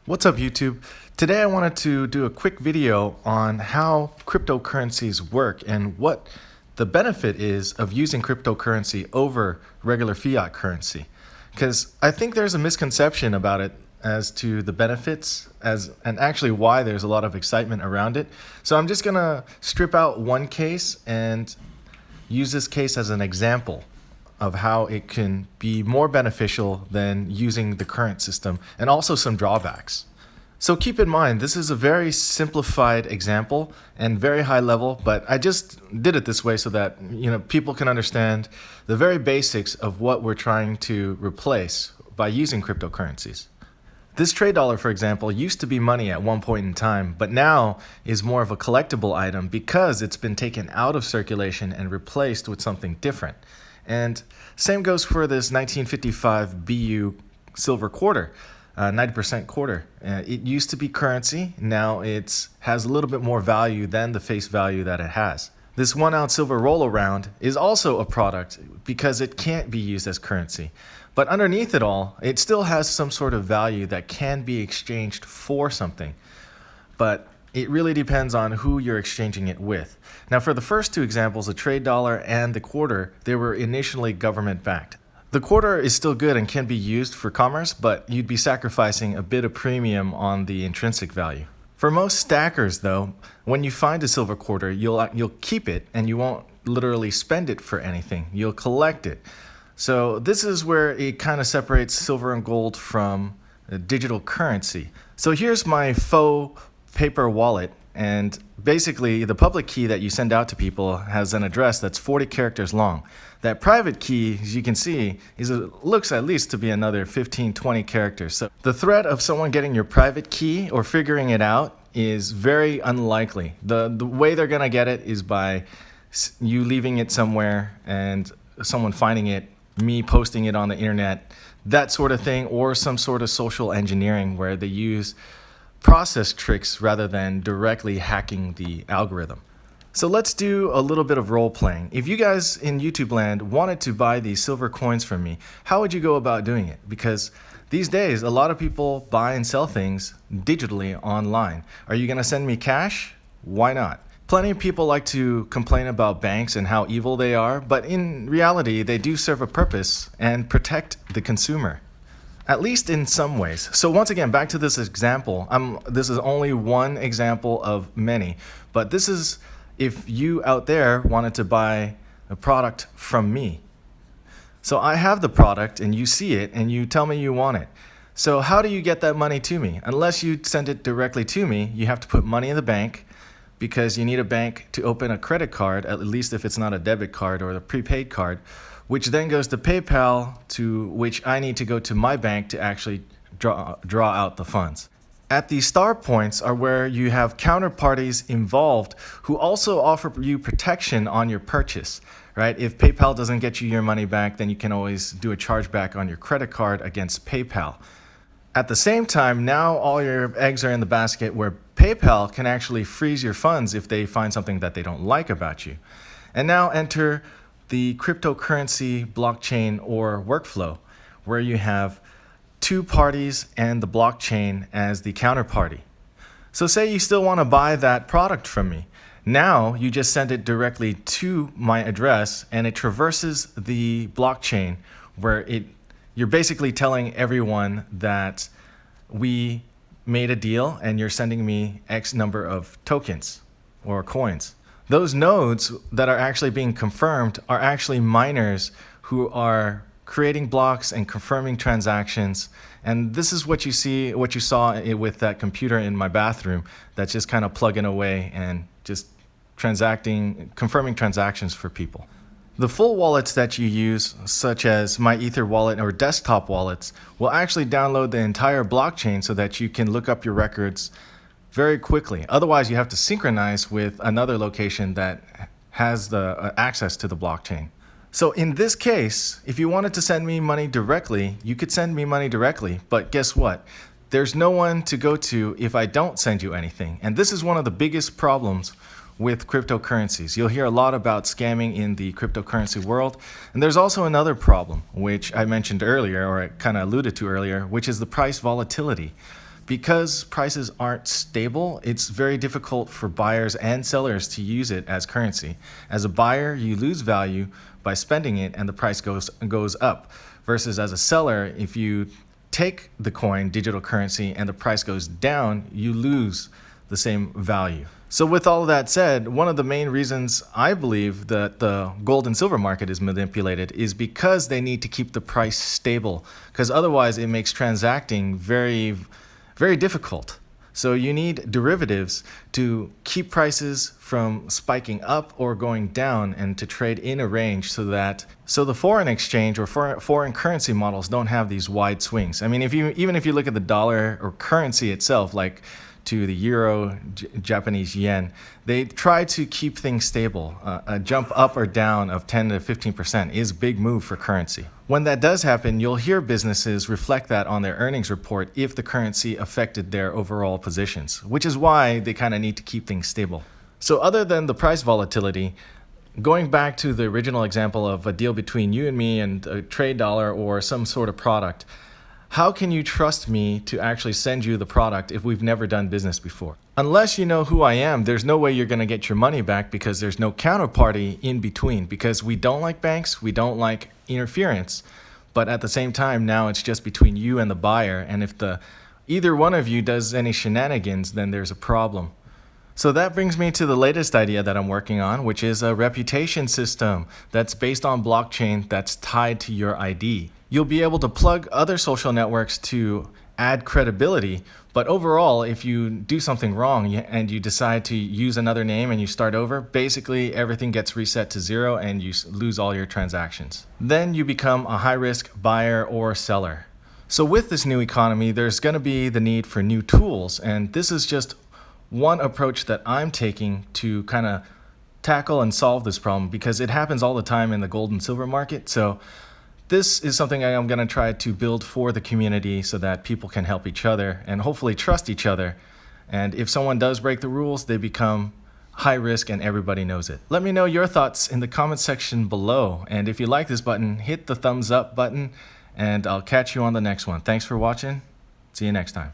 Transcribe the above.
What's up, YouTube? Today I wanted to do a quick video on how cryptocurrencies work and what the benefit is of using cryptocurrency over regular fiat currency. Because I think there's a misconception about it as to the benefits and actually why there's a lot of excitement around it. So I'm just going to strip out one case and use this case as an example of how it can be more beneficial than using the current system, and also some drawbacks. So keep in mind, this is a very simplified example and very high level, but I just did it this way so that people can understand the very basics of what we're trying to replace by using cryptocurrencies. This trade dollar, for example, used to be money at one point in time, but now is more of a collectible item because it's been taken out of circulation and replaced with something different. And same goes for this 1955 BU silver quarter, 90% quarter. It used to be currency. Now it has a little bit more value than the face value that it has. This 1 ounce silver roll around is also a product because it can't be used as currency. But underneath it all, it still has some sort of value that can be exchanged for something. But it really depends on who you're exchanging it with. Now, for the first two examples, the trade dollar and the quarter, they were initially government backed. The quarter is still good and can be used for commerce, but you'd be sacrificing a bit of premium on the intrinsic value. For most stackers, though, when you find a silver quarter, you'll keep it and you won't literally spend it for anything. You'll collect it. So this is where it kind of separates silver and gold from digital currency. So here's my faux paper wallet, and basically the public key that you send out to people has an address that's 40 characters long. That private key, as you can see, looks at least to be another 15, 20 characters. So the threat of someone getting your private key or figuring it out is very unlikely. The way they're gonna get it is by you leaving it somewhere and someone finding it, me posting it on the internet, that sort of thing, or some sort of social engineering where they use process tricks rather than directly hacking the algorithm. So let's do a little bit of role playing. If you guys in YouTube land wanted to buy these silver coins from me, how would you go about doing it? Because these days, a lot of people buy and sell things digitally online. Are you gonna send me cash? Why not? Plenty of people like to complain about banks and how evil they are, but in reality, they do serve a purpose and protect the consumer. At least in some ways. So once again, back to this example. This is only one example of many, but this is if you out there wanted to buy a product from me. So I have the product and you see it and you tell me you want it. So how do you get that money to me? Unless you send it directly to me, you have to put money in the bank because you need a bank to open a credit card, at least if it's not a debit card or a prepaid card, which then goes to PayPal, to which I need to go to my bank to actually draw out the funds. At the star points are where you have counterparties involved who also offer you protection on your purchase, right? If PayPal doesn't get you your money back, then you can always do a chargeback on your credit card against PayPal. At the same time, now all your eggs are in the basket where PayPal can actually freeze your funds if they find something that they don't like about you. And now enter the cryptocurrency blockchain or workflow, where you have two parties and the blockchain as the counterparty. So say you still want to buy that product from me. Now you just send it directly to my address and it traverses the blockchain where you're basically telling everyone that we made a deal and you're sending me X number of tokens or coins. Those nodes that are actually being confirmed are actually miners who are creating blocks and confirming transactions. And this is what you saw with that computer in my bathroom that's just kind of plugging away and just confirming transactions for people. The full wallets that you use, such as my Ether wallet or desktop wallets, will actually download the entire blockchain so that you can look up your records very quickly. Otherwise, you have to synchronize with another location that has the access to the blockchain. So in this case, if you wanted to send me money directly, you could send me money directly, but guess what? There's no one to go to if I don't send you anything. And this is one of the biggest problems with cryptocurrencies. You'll hear a lot about scamming in the cryptocurrency world. And there's also another problem, which I mentioned earlier, or I kind of alluded to earlier, which is the price volatility. Because prices aren't stable, it's very difficult for buyers and sellers to use it as currency. As a buyer, you lose value by spending it and the price goes up. Versus as a seller, if you take the coin, digital currency, and the price goes down, you lose the same value. So with all of that said, one of the main reasons I believe that the gold and silver market is manipulated is because they need to keep the price stable, because otherwise it makes transacting very, very difficult. So you need derivatives to keep prices from spiking up or going down and to trade in a range so the foreign exchange or foreign currency models don't have these wide swings. I mean, even if you look at the dollar or currency itself, like to the euro, Japanese yen, they try to keep things stable. A jump up or down of 10 to 15% is a big move for currency. When that does happen, you'll hear businesses reflect that on their earnings report if the currency affected their overall positions, which is why they kind of need to keep things stable. So other than the price volatility, going back to the original example of a deal between you and me and a trade dollar or some sort of product, how can you trust me to actually send you the product if we've never done business before? Unless you know who I am, there's no way you're going to get your money back because there's no counterparty in between, because we don't like banks, we don't like interference. But at the same time, now it's just between you and the buyer. And if either one of you does any shenanigans, then there's a problem. So that brings me to the latest idea that I'm working on, which is a reputation system that's based on blockchain that's tied to your ID. You'll be able to plug other social networks to add credibility, but overall, if you do something wrong and you decide to use another name and you start over, basically everything gets reset to zero and you lose all your transactions. Then you become a high-risk buyer or seller. So with this new economy, there's going to be the need for new tools, and this is just one approach that I'm taking to kind of tackle and solve this problem, because it happens all the time in the gold and silver market. So this is something I'm going to try to build for the community so that people can help each other and hopefully trust each other. And if someone does break the rules, they become high risk and everybody knows it. Let me know your thoughts in the comment section below. And if you like this button, hit the thumbs up button and I'll catch you on the next one. Thanks for watching. See you next time.